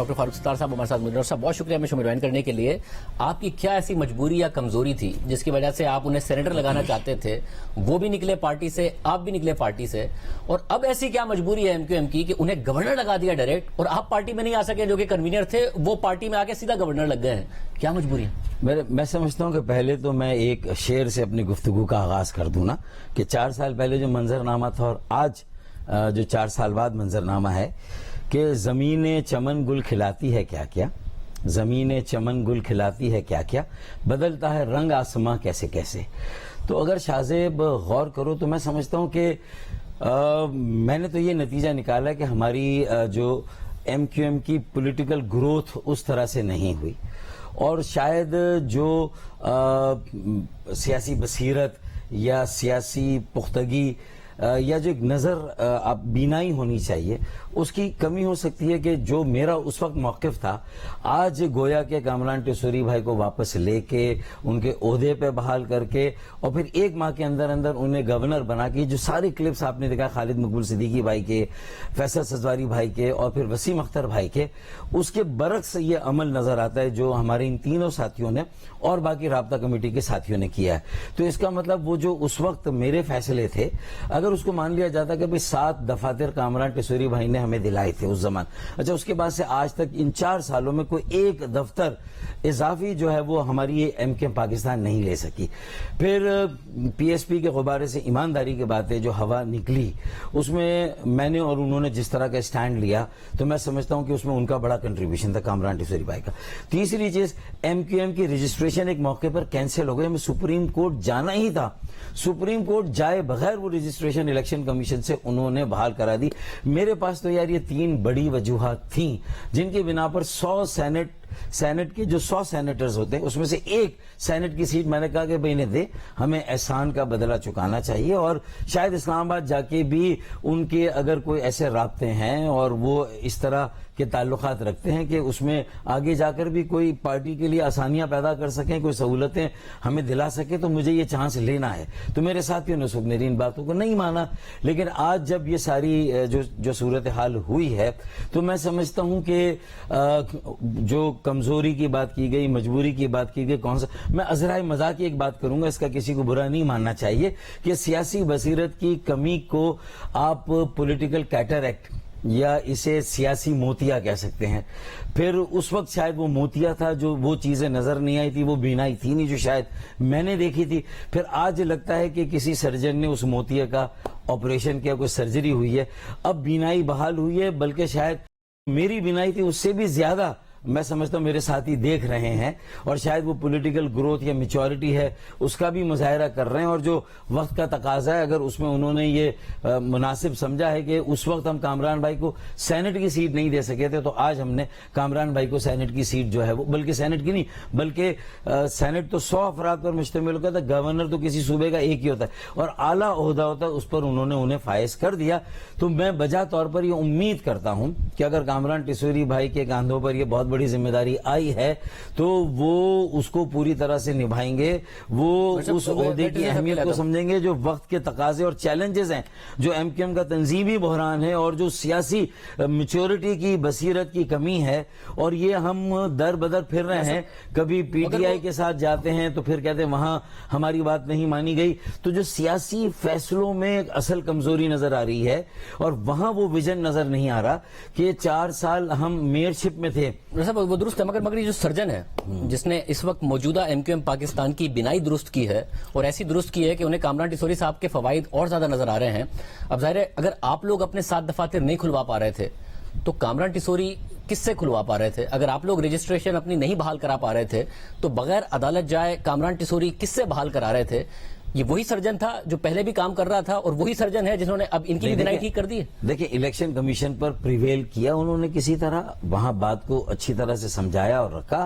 Doctor Farooq Sattar صاحب ہمارے ساتھ موجود ہیں۔ ڈاکٹر صاحب بہت شکریہ ہمیں جوائن کرنے کے لیے۔ آپ کی کیا ایسی مجبوری یا کمزوری تھی جس کی وجہ سے آپ انہیں سینیٹر لگانا چاہتے تھے؟ وہ بھی نکلے پارٹی سے، آپ بھی نکلے پارٹی سے، اور اب ایسی کیا مجبوری ہے ایم کیو ایم کی کہ انہیں گورنر لگا دیا ڈائریکٹ، اور آپ پارٹی میں نہیں آ سکے جو کہ کنوینر تھے، وہ پارٹی میں آ کے سیدھا گورنر لگ گئے ہیں؟ کیا مجبوری ہے؟ میں سمجھتا ہوں کہ پہلے تو میں ایک شعر سے اپنی گفتگو کا آغاز کر دوں نا، کہ 4 سال پہلے جو منظرنامہ تھا اور آج جو 4 سال بعد منظرنامہ ہے کہ زمین چمن گل کھلاتی ہے کیا کیا، زمین چمن گل کھلاتی ہے کیا کیا، بدلتا ہے رنگ آسماں کیسے کیسے۔ تو اگر شاہ زیب غور کرو تو میں سمجھتا ہوں کہ میں نے تو یہ نتیجہ نکالا کہ ہماری جو ایم کیو ایم کی پولیٹیکل گروتھ اس طرح سے نہیں ہوئی، اور شاید جو سیاسی بصیرت یا سیاسی پختگی یا جو ایک نظر بینائی ہونی چاہیے اس کی کمی ہو سکتی ہے، کہ جو میرا اس وقت موقف تھا آج گویا کہ کامران ٹیسوری بھائی کو واپس لے کے ان کے عہدے پہ بحال کر کے اور پھر 1 ماہ کے اندر اندر انہیں گورنر بنا کے، جو سارے کلپس آپ نے دیکھا خالد مقبول صدیقی بھائی کے، فیصل سزواری بھائی کے اور پھر وسیم اختر بھائی کے، اس کے برعکس یہ عمل نظر آتا ہے جو ہمارے ان تینوں ساتھیوں نے اور باقی رابطہ کمیٹی کے ساتھیوں نے کیا ہے۔ تو اس کا مطلب وہ جو اس وقت میرے فیصلے تھے، اگر اس کو مان لیا جاتا کہ 7 دفاتر کامران ٹیسوری بھائی نے ہمیں دلائے تھے اس زمان، اچھا اس کے بعد سے آج تک ان 4 سالوں میں کوئی ایک دفتر اضافی جو ہے وہ ہماری یہ ایم کیو ایم پاکستان نہیں لے سکی۔ پھر پی ایس پی کے غبارے سے ایمانداری کی باتیں جو ہوا نکلی، اس میں میں نے اور انہوں نے جس طرح کا اسٹینڈ لیا تو میں سمجھتا ہوں کہ اس میں ان کا بڑا کنٹریبیوشن تھا کامران ٹیسوری بھائی کا۔ تیسری چیز، ایم کیو ایم کی رجسٹریشن ایک موقع پر کینسل ہو گئی، ہمیں سپریم کورٹ جانا ہی تھا، سپریم کورٹ جائے بغیر وہ رجسٹریشن الیکشن کمیشن سے انہوں نے بحال کرا دی۔ میرے پاس تو یار یہ 3 بڑی وجوہات تھیں جن کی بنا پر 100 سینٹ کے جو 100 سینیٹرز ہوتے ہیں اس میں سے ایک سینٹ کی سیٹ میں نے کہا کہ بھئی انہیں دے، ہمیں احسان کا بدلہ چکانا چاہیے، اور شاید اسلام آباد جا کے بھی ان کے اگر کوئی ایسے رابطے ہیں اور وہ اس طرح کے تعلقات رکھتے ہیں کہ اس میں آگے جا کر بھی کوئی پارٹی کے لیے آسانیاں پیدا کر سکیں، کوئی سہولتیں ہمیں دلا سکے، تو مجھے یہ چانس لینا ہے۔ تو میرے ساتھیوں نے میری ان باتوں کو نہیں مانا، لیکن آج جب یہ ساری جو صورتحال ہوئی ہے تو میں سمجھتا ہوں کہ جو کمزوری کی بات کی گئی، مجبوری کی بات کی گئی، کون سا، میں ازرائے مزاح کی ایک بات کروں گا، اس کا کسی کو برا نہیں ماننا چاہیے کہ سیاسی بصیرت کی کمی کو آپ پولیٹیکل کیٹریکٹ یا اسے سیاسی موتیا کہہ سکتے ہیں۔ پھر اس وقت شاید وہ موتیا تھا، جو وہ چیزیں نظر نہیں آئی تھی، وہ بینائی تھی نہیں جو شاید میں نے دیکھی تھی۔ پھر آج لگتا ہے کہ کسی سرجن نے اس موتیا کا آپریشن کیا، کوئی سرجری ہوئی ہے، اب بینائی بحال ہوئی ہے، بلکہ شاید میری بینائی تھی اس سے بھی زیادہ میں سمجھتا ہوں میرے ساتھی دیکھ رہے ہیں، اور شاید وہ پولیٹیکل گروتھ یا میچورٹی ہے اس کا بھی مظاہرہ کر رہے ہیں، اور جو وقت کا تقاضا ہے اگر اس میں انہوں نے یہ مناسب سمجھا ہے کہ اس وقت ہم کامران بھائی کو سینٹ کی سیٹ نہیں دے سکے تھے، تو آج ہم نے کامران بھائی کو سینٹ کی سیٹ جو ہے وہ، بلکہ سینٹ کی نہیں بلکہ سینٹ تو 100 افراد پر مشتمل ہوتا ہے، گورنر تو کسی صوبے کا ایک ہی ہوتا ہے اور اعلیٰ عہدہ ہوتا ہے، اس پر انہوں نے انہیں فائز کر دیا۔ تو میں بجا طور پر یہ امید کرتا ہوں کہ اگر کامران ٹیسوری بھائی کے کاندھوں پر یہ بہت بڑی ذمہ داری آئی ہے تو وہ اس کو پوری طرح سے نبھائیں گے، وہ اس عہدے کی اہمیت کو سمجھیں گے، جو وقت کے تقاضے اور چیلنجز ہیں، جو ایم کیو ایم کا تنظیمی بحران ہے اور جو سیاسی میچورٹی کی بصیرت کی کمی ہے، اور یہ ہم در بدر پھر رہے ہیں، کبھی پی ٹی آئی کے ساتھ جاتے ہیں تو پھر کہتے ہیں وہاں ہماری بات نہیں مانی گئی، تو جو سیاسی فیصلوں میں اصل کمزوری نظر آ رہی ہے، اور وہاں وہ ویژن نظر نہیں آ رہا کہ 4 سال ہم میئرشپ میں تھے۔ وہ درست ہے، مگر یہ جو سرجن ہے جس نے اس وقت موجودہ ایم کیو ایم پاکستان کی بنائی درست کی ہے، اور ایسی درست کی ہے کہ انہیں کامران ٹیسوری صاحب کے فوائد اور زیادہ نظر آ رہے ہیں۔ اب ظاہر ہے اگر آپ لوگ اپنے 7 دفاتر نہیں کھلوا پا رہے تھے تو کامران ٹیسوری کس سے کھلوا پا رہے تھے؟ اگر آپ لوگ رجسٹریشن اپنی نہیں بحال کرا پا رہے تھے تو بغیر عدالت جائے کامران ٹیسوری کس سے بحال کرا رہے تھے؟ یہ وہی سرجن تھا جو پہلے بھی کام کر رہا تھا، اور وہی سرجن ہے جنہوں نے اب ان کی بھی بنائی ٹھیک کر دی ہے۔ دیکھیں الیکشن کمیشن پر پریویل کیا انہوں نے، کسی طرح وہاں بات کو اچھی طرح سے سمجھایا اور رکھا،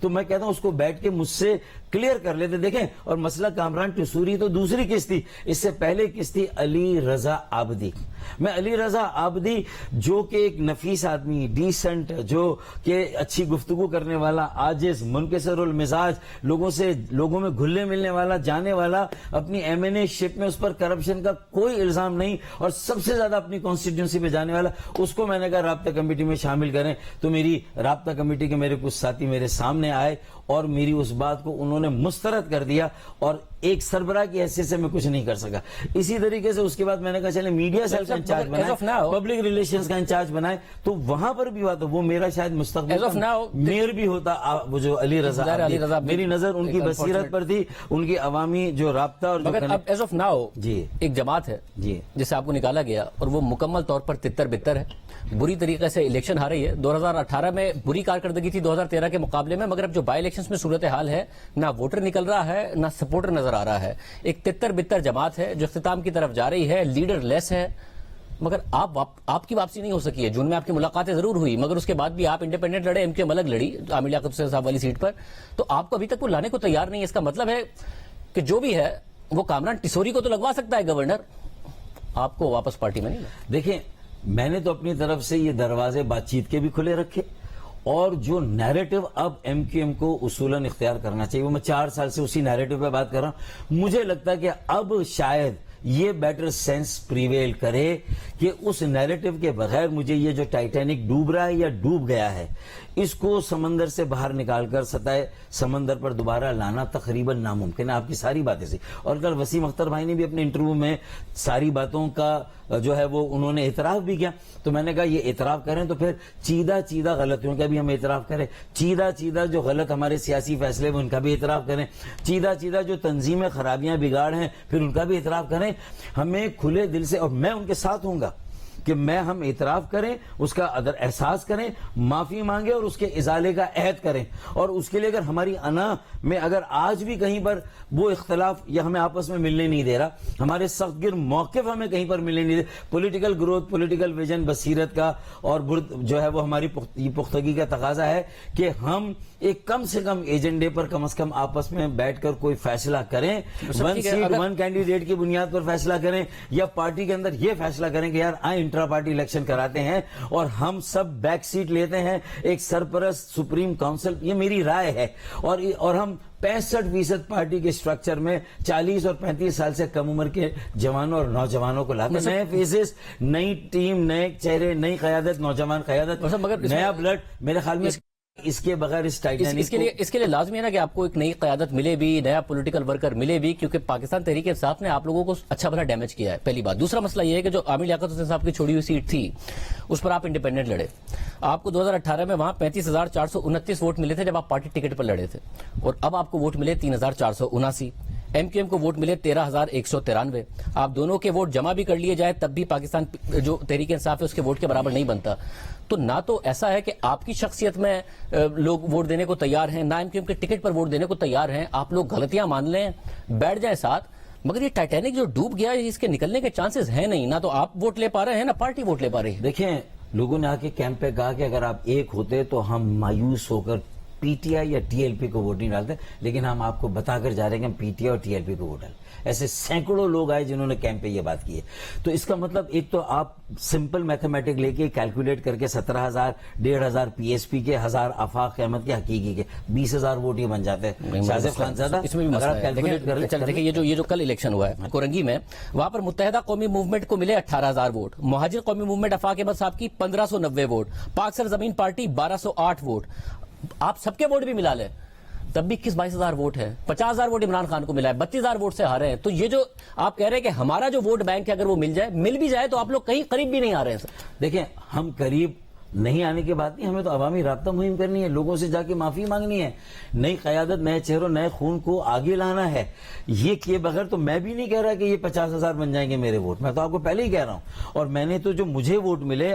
تو میں کہتا ہوں اس کو بیٹھ کے مجھ سے کلیئر کر لیتے. دیکھیں, اور مسئلہ کامران ٹسوری تو دوسری قسط تھی, اس سے پہلے قسط تھی علی رضا عابدی. میں علی رضا عابدی جو کہ ایک نفیس آدمی, ڈیسنٹ, جو کہ اچھی گفتگو کرنے والا, عاجز, منکسر المزاج, لوگوں میں گھلنے ملنے والا, جانے والا, اپنی ایم این اے شپ میں اس پر کرپشن کا کوئی الزام نہیں, اور سب سے زیادہ اپنی کانسٹیٹیوئنسی پہ جانے والا, اس کو میں نے کہا رابطہ کمیٹی میں شامل کریں. تو میری رابطہ کمیٹی کے میرے کچھ ساتھی میرے سامنے آئے اور میری اس بات کو انہوں نے مسترد کر دیا, اور ایک سربراہ کی حیثیت سے میں کچھ نہیں کر سکا. اسی طریقے سے اس کے بعد میں نے کہا چلے میڈیا سیل کا انچارج بنائے, پبلک ریلیشنز کا انچارج بنائے, تو وہاں پر بھی ہوا تو وہ میرا شاید مستقبل میئر بھی ہوتا. وہ جو علی رضا, میری نظر ان کی بصیرت پر تھی, ان کی عوامی جو رابطہ اور ایز آف ناؤ جی ایک جماعت ہے جی جسے آپ کو نکالا گیا اور وہ مکمل طور پر تتر بتر ہے, بری طریقے سے الیکشن ہار رہی ہے. 2018 میں بری کارکردگی تھی 2013 کے مقابلے میں, مگر اب جو بائی الیکشنز میں صورتحال ہے, نہ ووٹر نکل رہا ہے نہ سپورٹر نظر آ رہا ہے. ایک تتر بتر جماعت ہے جو اختتام کی طرف جا رہی ہے, لیڈر لیس ہے, مگر آپ کی واپسی نہیں ہو سکی ہے. جون میں آپ کی ملاقاتیں ضرور ہوئی, مگر اس کے بعد بھی آپ انڈیپینڈنٹ لڑے, ایم کیو ایم الگ لڑی عامر لیاقت حسین صاحب والی سیٹ پر, تو آپ کو ابھی تک وہ لانے کو تیار نہیں ہے. اس کا مطلب ہے کہ جو بھی ہے وہ کامران ٹسوری کو تو لگوا سکتا ہے گورنر, آپ کو واپس پارٹی میں نہیں. دیکھیں, میں نے تو اپنی طرف سے یہ دروازے بات چیت کے بھی کھلے رکھے, اور جو نیریٹو اب ایم کیو ایم کو اصولاً اختیار کرنا چاہیے, وہ میں 4 سال سے اسی نیریٹو پہ بات کر رہا ہوں. مجھے لگتا ہے کہ اب شاید یہ بیٹر سینس پریویل کرے کہ اس نیریٹو کے بغیر مجھے یہ جو ٹائٹینک ڈوب رہا ہے یا ڈوب گیا ہے, اس کو سمندر سے باہر نکال کر سطح سمندر پر دوبارہ لانا تقریباً ناممکن ہے. آپ کی ساری باتیں سی, اور کل وسیم اختر بھائی نے بھی اپنے انٹرویو میں ساری باتوں کا جو ہے وہ انہوں نے اعتراف بھی کیا. تو میں نے کہا یہ اعتراف کریں تو پھر چیدہ غلطیوں کا بھی ہم اعتراف کریں, چیدہ جو غلط ہمارے سیاسی فیصلے ہیں ان کا بھی اعتراف کریں, چیدہ جو تنظیمی خرابیاں بگاڑ ہیں پھر ان کا بھی اعتراف کریں. ہمیں کھلے دل سے, اور میں ان کے ساتھ ہوں گا کہ ہم اعتراف کریں, اس کا احساس کریں, معافی مانگیں اور اس کے ازالے کا عہد کریں. اور اس کے لیے اگر ہماری انا میں اگر آج بھی کہیں پر وہ اختلاف یا ہمیں آپس میں ملنے نہیں دے رہا, ہمارے سخت گر موقف ہمیں کہیں پر ملنے نہیں دے, پولیٹیکل گروتھ, پولیٹیکل ویژن, بصیرت کا اور جو ہے وہ ہماری پختگی کا تقاضا ہے کہ ہم ایک کم سے کم ایجنڈے پر کم از کم آپس میں بیٹھ کر کوئی فیصلہ کریں, 1 سیٹ 1 کینڈیڈیٹ کی بنیاد پر فیصلہ کریں, یا پارٹی کے اندر یہ فیصلہ کریں کہ یار انٹرا پارٹی الیکشن کراتے ہیں اور ہم سب بیک سیٹ لیتے ہیں, ایک سرپرست سپریم کاؤنسل, یہ میری رائے ہے. اور ہم 65% پارٹی کے سٹرکچر میں 40 اور 35 سال سے کم عمر کے جوانوں اور نوجوانوں کو لاتے ہیں, نئے فیسز, نئی ٹیم, نئے چہرے, نئی قیادت, نوجوان قیادت, نیا بلڈ. میرے خیال میں اس کے بغیر اس کے لیے لازمی ہے نا کہ آپ کو ایک نئی قیادت ملے بھی, نیا پولیٹیکل ورکر ملے بھی, کیونکہ پاکستان تحریک انصاف نے آپ لوگوں کو اچھا بھلا ڈیمیج کیا ہے, پہلی بات. دوسرا مسئلہ یہ ہے کہ جو عامر لیاقت حسین صاحب کی چھوڑی ہوئی سیٹ تھی اس پر آپ انڈیپینڈنٹ لڑے, آپ کو 2018 میں وہاں 35,429 ووٹ ملے تھے جب آپ پارٹی ٹکٹ پر لڑے تھے, اور اب آپ کو ووٹ ملے 3,479. ایم کیو ایم کو ووٹ ملے 13,193. آپ دونوں کے ووٹ جمع بھی کر لیے جائے تب بھی پاکستان جو تحریک انصاف ہے اس کے ووٹ کے برابر نہیں بنتا. تو نہ تو ایسا ہے کہ آپ کی شخصیت میں لوگ ووٹ دینے کو تیار ہیں, نہ ایم کیو ایم کے ٹکٹ پر ووٹ دینے کو تیار ہیں. آپ لوگ غلطیاں مان لیں, بیٹھ جائیں ساتھ, مگر یہ ٹائٹینک جو ڈوب گیا ہے اس کے نکلنے کے چانسز ہیں نہیں. نہ تو آپ ووٹ لے پا رہے ہیں نہ پارٹی ووٹ لے پا رہی ہے. دیکھیں, لوگوں نے آ کے کیمپ پہ کہا کہ اگر آپ ایک ہوتے تو ہم مایوس ہو کر پی ٹی آئی یا ٹی ایل پی کو ووٹ نہیں ڈالتے, لیکن ہم آپ کو بتا کر جا رہے ہیں کہ ہم پی ٹی آئی اور ٹی ایل پی کو ووٹ ڈالیں. ایسے سینکڑوں لوگ آئے جنہوں نے کیمپ پہ یہ بات کی ہے. تو اس کا مطلب ایک تو آپ سمپل میتھمیٹک لے کے کیلکولیٹ کر کے 17,000 1,500 پی ایس پی کے 1000 آفاق احمد کے حقیقی کے 20,000 ووٹ یہ بن جاتے ہیں. شاہزیب خان زیادہ اس میں بھی اگر آپ کیلکولیٹ کر لیں, دیکھیں یہ جو کل الیکشن ہوا ہے کورنگی میں, وہاں پر متحدہ قومی موومنٹ کو ملے 18,000 ووٹ, مہاجر قومی موومنٹ آفاق احمد صاحب کی 1,590 ووٹ, پاک سرزمین پارٹی 1,208 ووٹ. آپ سب کے ووٹ بھی ملا لیں تب بھی 22,000 ووٹ ہے. 50,000 ووٹ عمران خان کو ملا ہے, 32,000 ووٹ سے ہارے ہیں. تو یہ جو آپ کہہ رہے ہیں کہ ہمارا جو ووٹ بینک ہے اگر وہ مل بھی جائے تو آپ لوگ کہیں قریب بھی نہیں آ رہے ہیں. دیکھیں, ہم قریب نہیں آنے کی بات نہیں, ہمیں تو عوامی رابطہ مہم کرنی ہے, لوگوں سے جا کے معافی مانگنی ہے, نئی قیادت, نئے چہروں, نئے خون کو آگے لانا ہے. یہ کیے بغیر تو میں بھی نہیں کہہ رہا کہ یہ 50,000 بن جائیں گے میرے ووٹ, میں تو آپ کو پہلے ہی کہہ رہا ہوں. اور میں نے تو جو مجھے ووٹ ملے